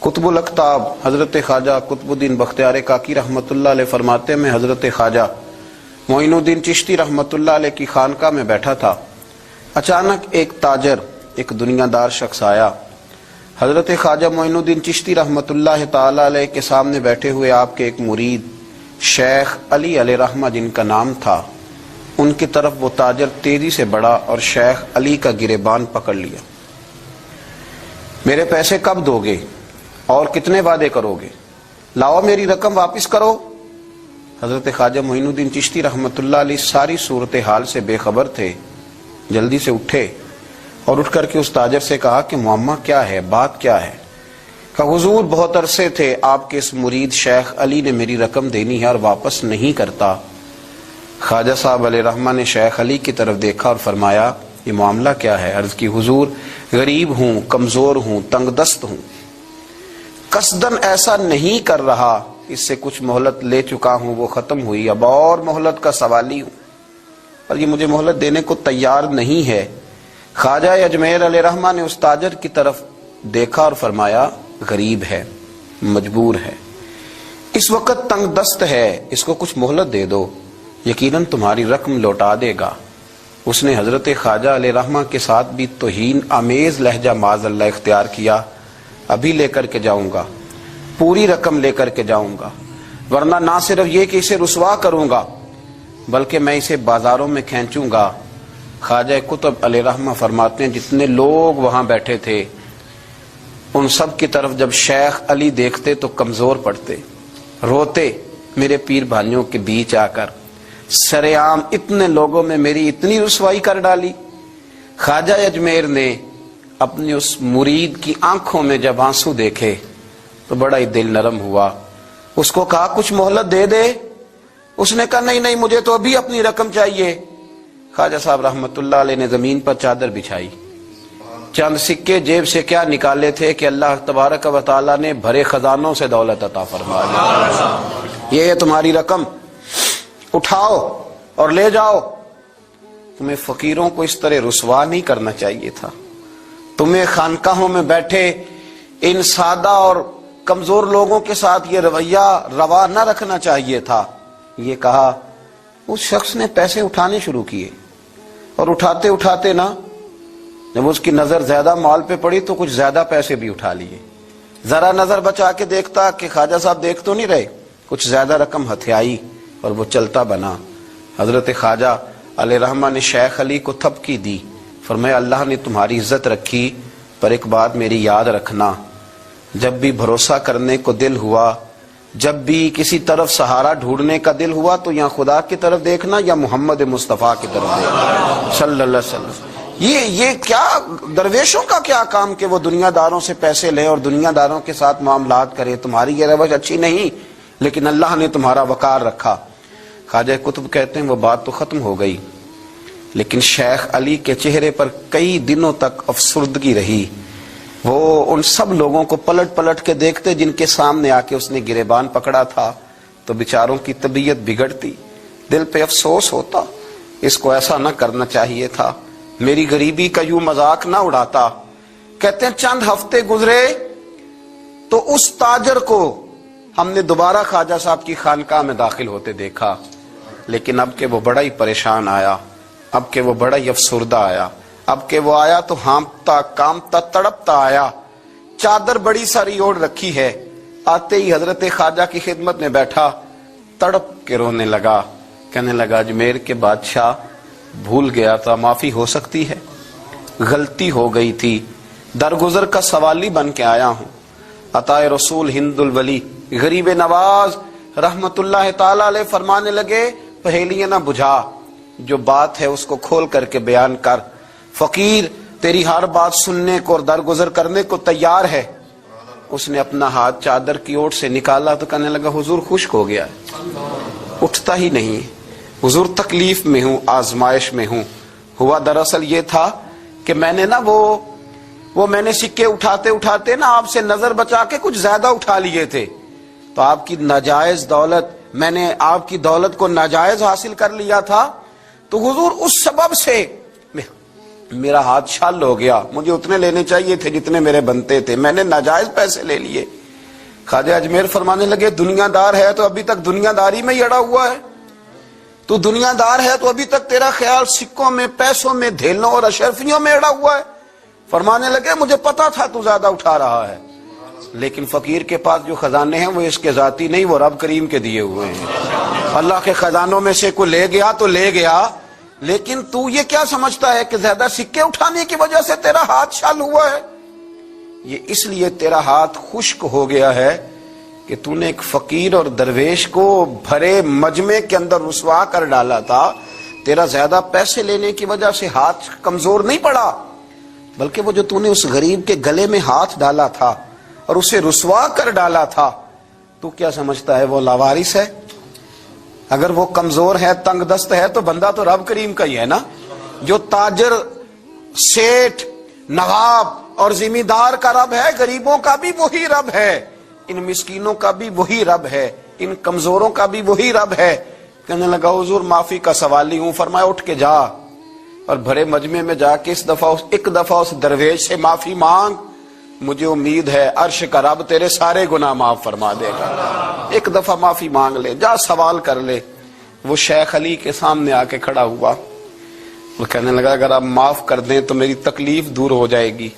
قطب الاقطاب حضرت خواجہ قطب الدین بختیار کاکی رحمۃ اللہ علیہ فرماتے میں حضرت خواجہ معین الدین چشتی رحمۃ اللہ علیہ کی خانقاہ میں بیٹھا تھا، اچانک ایک تاجر، ایک دنیا دار شخص آیا۔ حضرت خواجہ معین الدین چشتی رحمۃ اللہ تعالی علیہ کے سامنے بیٹھے ہوئے آپ کے ایک مرید شیخ علی علیہ رحمہ جن کا نام تھا، ان کی طرف وہ تاجر تیزی سے بڑھا اور شیخ علی کا گریبان پکڑ لیا۔ میرے پیسے کب دو گے اور کتنے وعدے کرو گے؟ لاؤ میری رقم واپس کرو۔ حضرت خواجہ معین الدین چشتی رحمۃ اللہ علیہ ساری صورتحال سے بے خبر تھے، جلدی سے اٹھے اور اٹھ کر کے اس تاجر سے کہا کہ معمہ کیا ہے، بات کیا ہے؟ کہ حضور بہت عرصے تھے آپ کے اس مرید شیخ علی نے میری رقم دینی ہے اور واپس نہیں کرتا۔ خواجہ صاحب علیہ رحمہ نے شیخ علی کی طرف دیکھا اور فرمایا یہ معاملہ کیا ہے؟ عرض کی حضور غریب ہوں، کمزور ہوں، تنگ دست ہوں، قصدن ایسا نہیں کر رہا، اس سے کچھ مہلت لے چکا ہوں، وہ ختم ہوئی، اب اور مہلت کا سوالی ہوں، اور یہ مجھے مہلت دینے کو تیار نہیں ہے۔ خواجہ اجمیر علیہ رحمہ نے اس تاجر کی طرف دیکھا اور فرمایا غریب ہے، مجبور ہے، اس وقت تنگ دست ہے، اس کو کچھ مہلت دے دو، یقیناً تمہاری رقم لوٹا دے گا۔ اس نے حضرت خواجہ علیہ رحمہ کے ساتھ بھی توہین آمیز لہجہ معاذ اللہ اختیار کیا، ابھی لے کر کے جاؤں گا، پوری رقم لے کر کے جاؤں گا، ورنہ نہ صرف یہ کہ اسے رسوا کروں گا بلکہ میں اسے بازاروں میں کھینچوں گا۔ خواجہ قطب علیہ رحمہ فرماتے ہیں جتنے لوگ وہاں بیٹھے تھے ان سب کی طرف جب شیخ علی دیکھتے تو کمزور پڑتے، روتے، میرے پیر بھائیوں کے بیچ آ کر سرعام اتنے لوگوں میں میری اتنی رسوائی کر ڈالی۔ خواجہ اجمیر نے اپنی اس مرید کی آنکھوں میں جب آنسو دیکھے تو بڑا ہی دل نرم ہوا، اس کو کہا کچھ مہلت دے دے، اس نے کہا نہیں نہیں مجھے تو ابھی اپنی رقم چاہیے۔ خواجہ صاحب رحمت اللہ علیہ نے زمین پر چادر بچھائی، چند سکے جیب سے کیا نکالے تھے کہ اللہ تبارک و تعالیٰ نے بھرے خزانوں سے دولت عطا فرما دی، یہ ہے تمہاری رقم، اٹھاؤ اور لے جاؤ۔ تمہیں فقیروں کو اس طرح رسوا نہیں کرنا چاہیے تھا، تمہیں خانقاہوں میں بیٹھے ان سادہ اور کمزور لوگوں کے ساتھ یہ رویہ روا نہ رکھنا چاہیے تھا۔ یہ کہا اس شخص نے پیسے اٹھانے شروع کیے اور اٹھاتے اٹھاتے نا جب اس کی نظر زیادہ مال پہ پڑی تو کچھ زیادہ پیسے بھی اٹھا لیے۔ ذرا نظر بچا کے دیکھتا کہ خواجہ صاحب دیکھ تو نہیں رہے، کچھ زیادہ رقم ہتھیائی اور وہ چلتا بنا۔ حضرت خواجہ علیہ رحمہ نے شیخ علی کو تھپکی دی، فرمایا اللہ نے تمہاری عزت رکھی، پر ایک بات میری یاد رکھنا، جب بھی بھروسہ کرنے کو دل ہوا، جب بھی کسی طرف سہارا ڈھونڈنے کا دل ہوا تو یا خدا کی طرف دیکھنا یا محمد مصطفیٰ کی طرف دیکھنا صلی اللہ علیہ وسلم۔ یہ کیا درویشوں کا کیا کام کہ وہ دنیا داروں سے پیسے لے اور دنیا داروں کے ساتھ معاملات کرے، تمہاری یہ روش اچھی نہیں، لیکن اللہ نے تمہارا وقار رکھا۔ خواجہ قطب کہتے ہیں وہ بات تو ختم ہو گئی، لیکن شیخ علی کے چہرے پر کئی دنوں تک افسردگی رہی۔ وہ ان سب لوگوں کو پلٹ پلٹ کے دیکھتے جن کے سامنے آ کے اس نے گریبان پکڑا تھا تو بیچاروں کی طبیعت بگڑتی، دل پہ افسوس ہوتا، اس کو ایسا نہ کرنا چاہیے تھا، میری غریبی کا یوں مذاق نہ اڑاتا۔ کہتے ہیں چند ہفتے گزرے تو اس تاجر کو ہم نے دوبارہ خواجہ صاحب کی خانقاہ میں داخل ہوتے دیکھا، لیکن اب کہ وہ بڑا ہی پریشان آیا، اب کہ وہ بڑا ہی افسردہ آیا، اب کہ وہ آیا تو ہانپتا کامتا تڑپتا آیا، چادر بڑی ساری اوڑھ رکھی ہے، آتے ہی حضرت خواجہ کی خدمت میں بیٹھا، تڑپ کے رونے لگا، کہنے لگا اجمیر کے بادشاہ بھول گیا تھا، معافی ہو سکتی ہے، غلطی ہو گئی تھی، درگزر کا سوالی بن کے آیا ہوں۔ عطائے رسول ہند الولی غریب نواز رحمت اللہ تعالی علیہ فرمانے لگے پہیلیاں نہ بجھا، جو بات ہے اس کو کھول کر کے بیان کر، فقیر تیری ہر بات سننے کو اور درگزر کرنے کو تیار ہے۔ اس نے اپنا ہاتھ چادر کی اوٹ سے نکالا تو کہنے لگا حضور خشک ہو گیا ہے، اٹھتا ہی نہیں، حضور تکلیف میں ہوں، آزمائش میں ہوں۔ ہوا دراصل یہ تھا کہ میں نے نا وہ میں نے سکے اٹھاتے اٹھاتے نا آپ سے نظر بچا کے کچھ زیادہ اٹھا لیے تھے، تو آپ کی ناجائز دولت، میں نے آپ کی دولت کو ناجائز حاصل کر لیا تھا، تو حضور اس سبب سے میرا ہاتھ چھال ہو گیا, مجھے اتنے لینے چاہیے تھے جتنے میرے بنتے تھے, میں نے ناجائز پیسے لے لیے. خواجہ اجمیر فرمانے لگے دنیا دار ہے تو ابھی تک دنیا داری میں ہی اڑا ہوا ہے, تو دنیا دار ہے تو ابھی تک تیرا خیال سکوں میں, پیسوں میں, دھیلوں اور اشرفیوں میں اڑا ہوا ہے. فرمانے لگے مجھے پتا تھا تو زیادہ اٹھا رہا ہے, لیکن فقیر کے پاس جو خزانے ہیں وہ اس کے ذاتی نہیں, وہ رب کریم کے دیے ہوئے ہیں. اللہ کے خزانوں میں سے کوئی لے گیا تو لے گیا, لیکن تو یہ کیا سمجھتا ہے کہ زیادہ سکے اٹھانے کی وجہ سے تیرا ہاتھ چھال ہوا ہے؟ یہ اس لیے تیرا ہاتھ خشک ہو گیا ہے کہ تو نے ایک فقیر اور درویش کو بھرے مجمع کے اندر رسوا کر ڈالا تھا. تیرا زیادہ پیسے لینے کی وجہ سے ہاتھ کمزور نہیں پڑا, بلکہ وہ جو تو نے اس غریب کے گلے میں ہاتھ ڈالا تھا اور اسے رسوا کر ڈالا تھا, تو کیا سمجھتا ہے وہ لاوارث ہے؟ اگر وہ کمزور ہے, تنگ دست ہے, تو بندہ تو رب کریم کا ہی ہے نا. جو تاجر, سیٹھ, نواب اور ذمہ دار کا رب ہے, غریبوں کا بھی وہی رب ہے, ان مسکینوں کا بھی وہی رب ہے, ان کمزوروں کا بھی وہی رب ہے. کہنے لگا حضور معافی کا سوالی ہوں. فرمایا اٹھ کے جا اور بھرے مجمع میں جا کے ایک دفعہ اس درویش سے معافی مانگ, مجھے امید ہے عرش کا رب تیرے سارے گناہ معاف فرما دے گا. ایک دفعہ معافی مانگ لے, جا سوال کر لے. وہ شیخ علی کے سامنے آ کے کھڑا ہوا, وہ کہنے لگا اگر آپ معاف کر دیں تو میری تکلیف دور ہو جائے گی.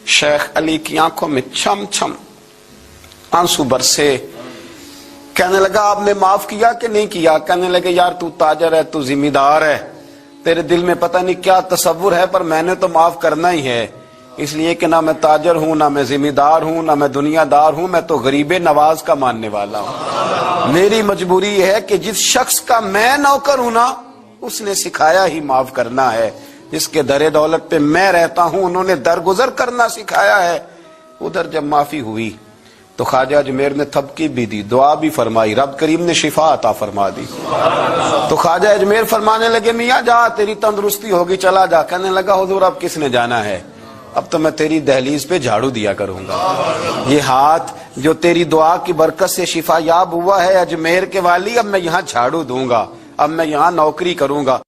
شیخ علی کی آنکھوں میں چھم چھم آنسو برسے. کہنے لگا آپ نے معاف کیا کہ نہیں کیا؟ کہنے لگے یار تو تاجر ہے, تو ذمہ دار ہے, تیرے دل میں پتہ نہیں کیا تصور ہے, پر میں نے تو معاف کرنا ہی ہے, اس لیے کہ نہ میں تاجر ہوں, نہ میں ذمہ دار ہوں, نہ میں دنیا دار ہوں, میں تو غریب نواز کا ماننے والا ہوں. میری مجبوری یہ ہے کہ جس شخص کا میں نوکر ہوں نا, اس نے سکھایا ہی معاف کرنا ہے. جس کے در دولت پہ میں رہتا ہوں انہوں نے درگزر کرنا سکھایا ہے. ادھر جب معافی ہوئی تو خواجہ اجمیر نے تھپکی بھی دی, دعا بھی فرمائی, رب کریم نے شفا عطا فرما دی. تو خواجہ اجمیر فرمانے لگے میاں جا, تیری تندرستی ہوگی, چلا جا. کہنے لگا حضور اب کس نے جانا ہے, اب تو میں تیری دہلیز پہ جھاڑو دیا کروں گا. یہ ہاتھ جو تیری دعا کی برکت سے شفا یاب ہوا ہے اجمیر کے والی, اب میں یہاں جھاڑو دوں گا, اب میں یہاں نوکری کروں گا.